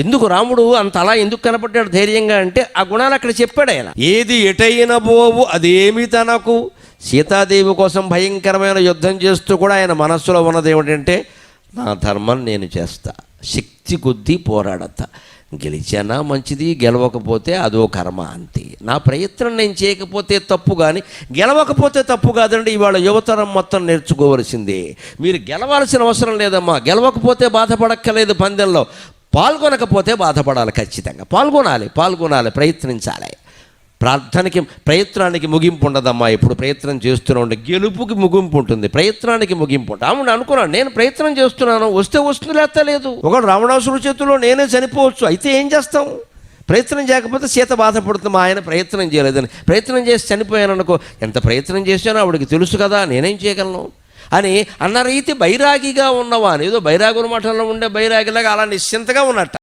ఎందుకు రాముడు అంత అలా ఎందుకు కనపడ్డాడు ధైర్యంగా అంటే ఆ గుణాలు అక్కడ చెప్పాడు ఆయన. ఏది ఎటైన పోవు అదేమి తనకు. సీతాదేవి కోసం భయంకరమైన యుద్ధం చేస్తూ కూడా ఆయన మనస్సులో ఉన్నది ఏమిటంటే, నా ధర్మం నేను చేస్తా, శక్తి కొద్దీ పోరాడతా, గెలిచానా మంచిది, గెలవకపోతే అదో కర్మ అంతే. నా ప్రయత్నం నేను చేయకపోతే తప్పు, కానీ గెలవకపోతే తప్పు కాదండి. ఇవాళ యువతరం మొత్తం నేర్చుకోవలసిందే. మీరు గెలవాల్సిన అవసరం లేదమ్మా, గెలవకపోతే బాధపడక్కలేదు, పందెంలో పాల్గొనకపోతే బాధపడాలి. ఖచ్చితంగా పాల్గొనాలి, ప్రయత్నించాలి. ప్రయత్నానికి ముగింపు ఉండదమ్మా. ఇప్పుడు ప్రయత్నం చేస్తూనే ఉండే గెలుపుకి ముగింపు ఉంటుంది, ప్రయత్నానికి ముగింపు ఉంటుంది. అవును అనుకున్నాను, నేను ప్రయత్నం చేస్తున్నాను, వస్తే వస్తుంది, లేకపోతే లేదు. ఒకడు రావణాసురుడి చేతిలో నేనే చనిపోవచ్చు, అయితే ఏం చేస్తాం? ప్రయత్నం చేయకపోతే సీత బాధపడుతుంది, మా ఆయన ప్రయత్నం చేయలేదని. ప్రయత్నం చేసి చనిపోయాను అనుకో, ఎంత ప్రయత్నం చేశానో ఆవిడికి తెలుసు కదా, నేనేం చేయగలను అని అన్న రీతి బైరాగిగా ఉన్నవాని. ఏదో బైరాగుల మఠంలో ఉండే బైరాగిలాగా అలా నిశ్చింతగా ఉన్నట్ట.